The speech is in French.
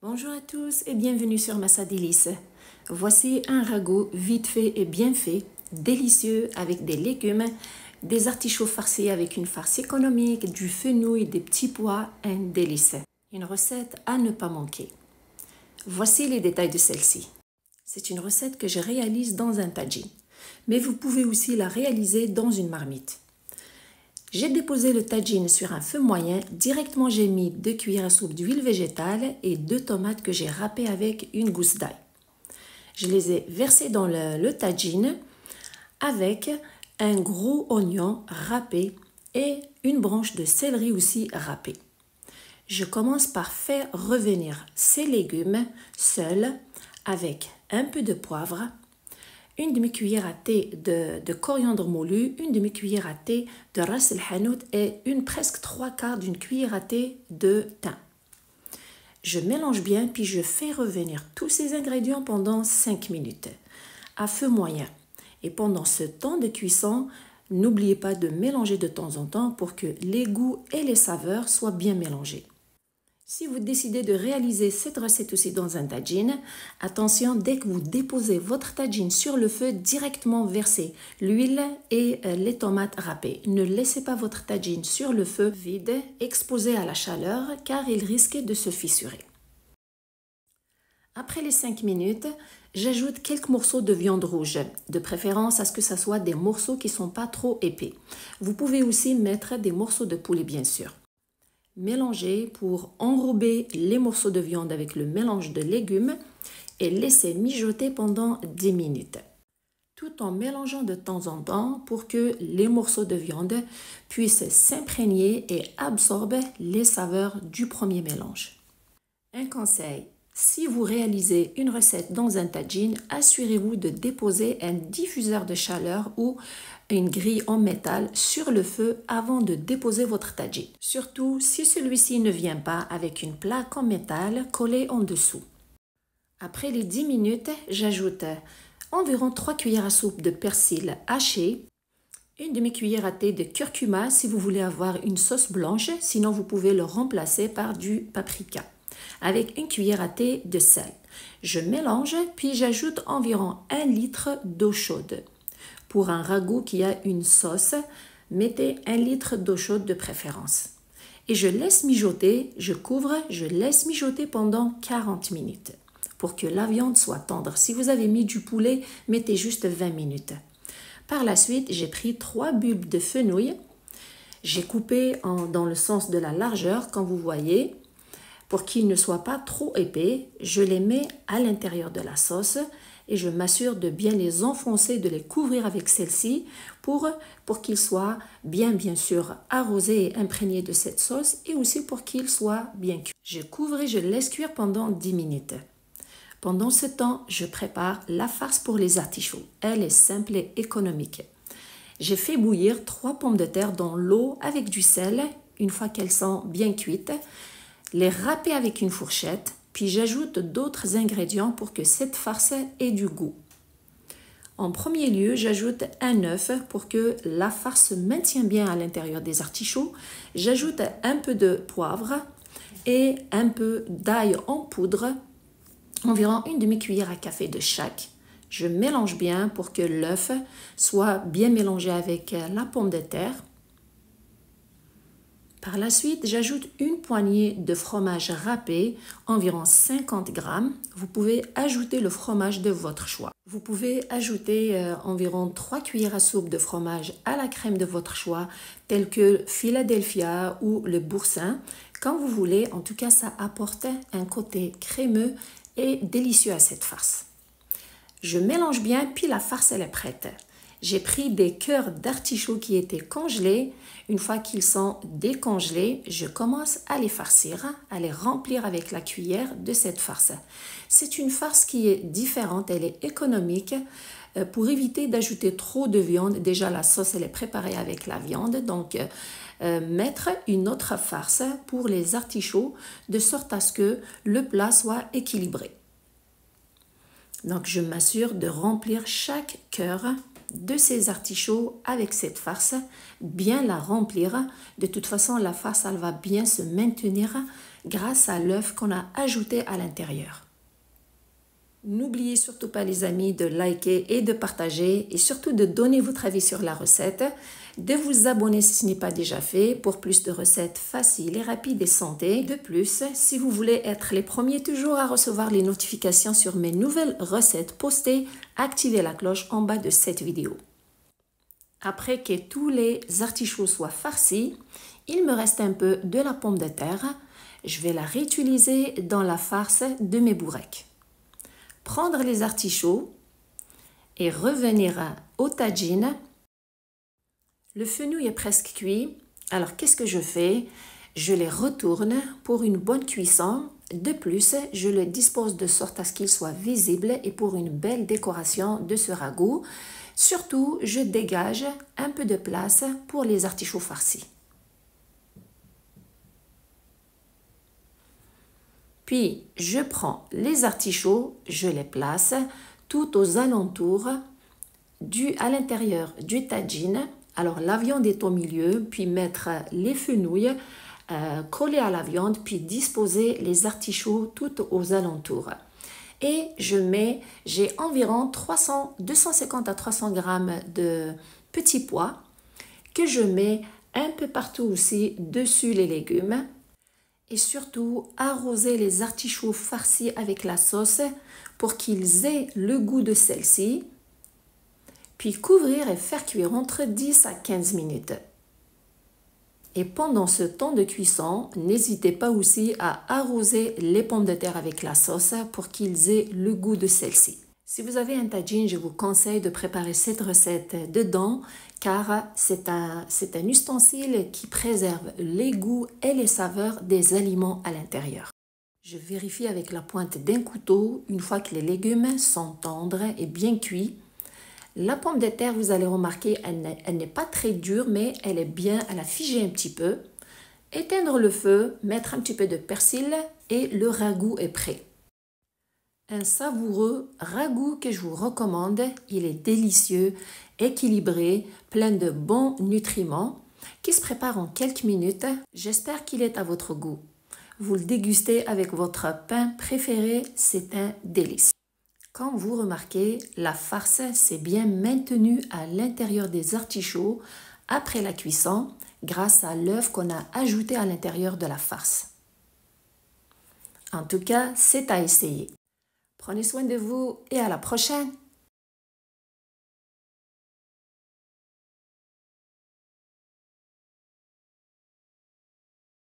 Bonjour à tous et bienvenue sur Massa Délices. Voici un ragoût vite fait et bien fait, délicieux avec des légumes, des artichauts farcis avec une farce économique, du fenouil, des petits pois, un délice. Une recette à ne pas manquer. Voici les détails de celle-ci. C'est une recette que je réalise dans un tagine, mais vous pouvez aussi la réaliser dans une marmite. J'ai déposé le tagine sur un feu moyen. Directement, j'ai mis 2 cuillères à soupe d'huile végétale et 2 tomates que j'ai râpées avec une gousse d'ail. Je les ai versées dans le tagine avec un gros oignon râpé et une branche de céleri aussi râpée. Je commence par faire revenir ces légumes seuls avec un peu de poivre, une demi-cuillère à thé de coriandre moulu, une demi-cuillère à thé de ras el hanout et presque 3/4 d'une cuillère à thé de thym. Je mélange bien puis je fais revenir tous ces ingrédients pendant 5 minutes à feu moyen. Et pendant ce temps de cuisson, n'oubliez pas de mélanger de temps en temps pour que les goûts et les saveurs soient bien mélangés. Si vous décidez de réaliser cette recette aussi dans un tagine, attention, dès que vous déposez votre tagine sur le feu, directement versez l'huile et les tomates râpées. Ne laissez pas votre tagine sur le feu vide, exposé à la chaleur, car il risque de se fissurer. Après les 5 minutes, j'ajoute quelques morceaux de viande rouge, de préférence à ce que ce soit des morceaux qui ne sont pas trop épais. Vous pouvez aussi mettre des morceaux de poulet, bien sûr. Mélangez pour enrober les morceaux de viande avec le mélange de légumes et laissez mijoter pendant 10 minutes. Tout en mélangeant de temps en temps pour que les morceaux de viande puissent s'imprégner et absorber les saveurs du premier mélange. Un conseil, si vous réalisez une recette dans un tagine, assurez-vous de déposer un diffuseur de chaleur ou une grille en métal sur le feu avant de déposer votre tagine. Surtout si celui-ci ne vient pas avec une plaque en métal collée en dessous. Après les 10 minutes, j'ajoute environ 3 cuillères à soupe de persil haché, une demi-cuillère à thé de curcuma si vous voulez avoir une sauce blanche, sinon vous pouvez le remplacer par du paprika, avec une cuillère à thé de sel. Je mélange puis j'ajoute environ 1 litre d'eau chaude. Pour un ragoût qui a une sauce, mettez 1 litre d'eau chaude de préférence. Et je laisse mijoter, je couvre, je laisse mijoter pendant 40 minutes pour que la viande soit tendre. Si vous avez mis du poulet, mettez juste 20 minutes. Par la suite, j'ai pris 3 bulbes de fenouil. J'ai coupé dans le sens de la largeur, comme vous voyez. Pour qu'ils ne soient pas trop épais, je les mets à l'intérieur de la sauce et je m'assure de bien les enfoncer, de les couvrir avec celle-ci pour qu'ils soient bien sûr arrosés et imprégnés de cette sauce et aussi pour qu'ils soient bien cuits. Je couvre et je laisse cuire pendant 10 minutes. Pendant ce temps, je prépare la farce pour les artichauts. Elle est simple et économique. J'ai fait bouillir 3 pommes de terre dans l'eau avec du sel. Une fois qu'elles sont bien cuites, les râper avec une fourchette, puis j'ajoute d'autres ingrédients pour que cette farce ait du goût. En premier lieu, j'ajoute un œuf pour que la farce se maintienne bien à l'intérieur des artichauts. J'ajoute un peu de poivre et un peu d'ail en poudre, environ une demi-cuillère à café de chaque. Je mélange bien pour que l'œuf soit bien mélangé avec la pomme de terre. Par la suite, j'ajoute une poignée de fromage râpé, environ 50 grammes. Vous pouvez ajouter le fromage de votre choix. Vous pouvez ajouter environ 3 cuillères à soupe de fromage à la crème de votre choix, tel que Philadelphia ou le boursin, quand vous voulez. En tout cas, ça apporte un côté crémeux et délicieux à cette farce. Je mélange bien, puis la farce elle est prête. J'ai pris des cœurs d'artichaut qui étaient congelés. Une fois qu'ils sont décongelés, je commence à les farcir, à les remplir avec la cuillère de cette farce. C'est une farce qui est différente, elle est économique pour éviter d'ajouter trop de viande. Déjà, la sauce, elle est préparée avec la viande, donc mettre une autre farce pour les artichauts de sorte à ce que le plat soit équilibré. Donc, je m'assure de remplir chaque cœur de ces artichauts avec cette farce, bien la remplir. De toute façon, la farce, elle va bien se maintenir grâce à l'œuf qu'on a ajouté à l'intérieur. N'oubliez surtout pas les amis de liker et de partager et surtout de donner votre avis sur la recette, de vous abonner si ce n'est pas déjà fait pour plus de recettes faciles et rapides et santé. De plus, si vous voulez être les premiers toujours à recevoir les notifications sur mes nouvelles recettes postées, activez la cloche en bas de cette vidéo. Après que tous les artichauts soient farcis, il me reste un peu de la pomme de terre. Je vais la réutiliser dans la farce de mes bourrecs. Prendre les artichauts et revenir au tagine. Le fenouil est presque cuit. Alors, qu'est-ce que je fais? Je les retourne pour une bonne cuisson. De plus, je le dispose de sorte à ce qu'il soit visible et pour une belle décoration de ce ragoût. Surtout, je dégage un peu de place pour les artichauts farcis. Puis, je prends les artichauts, je les place tout aux alentours, à l'intérieur du tagine. Alors, la viande est au milieu, puis mettre les fenouils collés à la viande, puis disposer les artichauts tout aux alentours. Et j'ai environ 250 à 300 grammes de petits pois que je mets un peu partout aussi dessus les légumes. Et surtout, arroser les artichauts farcis avec la sauce pour qu'ils aient le goût de celle-ci. Puis couvrir et faire cuire entre 10 à 15 minutes. Et pendant ce temps de cuisson, n'hésitez pas aussi à arroser les pommes de terre avec la sauce pour qu'ils aient le goût de celle-ci. Si vous avez un tagine, je vous conseille de préparer cette recette dedans car c'est un ustensile qui préserve les goûts et les saveurs des aliments à l'intérieur. Je vérifie avec la pointe d'un couteau une fois que les légumes sont tendres et bien cuits. La pomme de terre, vous allez remarquer, elle n'est pas très dure, mais elle a figé un petit peu. Éteindre le feu, mettre un petit peu de persil et le ragoût est prêt. Un savoureux ragoût que je vous recommande. Il est délicieux, équilibré, plein de bons nutriments, qui se prépare en quelques minutes. J'espère qu'il est à votre goût. Vous le dégustez avec votre pain préféré, c'est un délice. Comme vous remarquez, la farce s'est bien maintenue à l'intérieur des artichauts après la cuisson grâce à l'œuf qu'on a ajouté à l'intérieur de la farce. En tout cas, c'est à essayer. Prenez soin de vous et à la prochaine!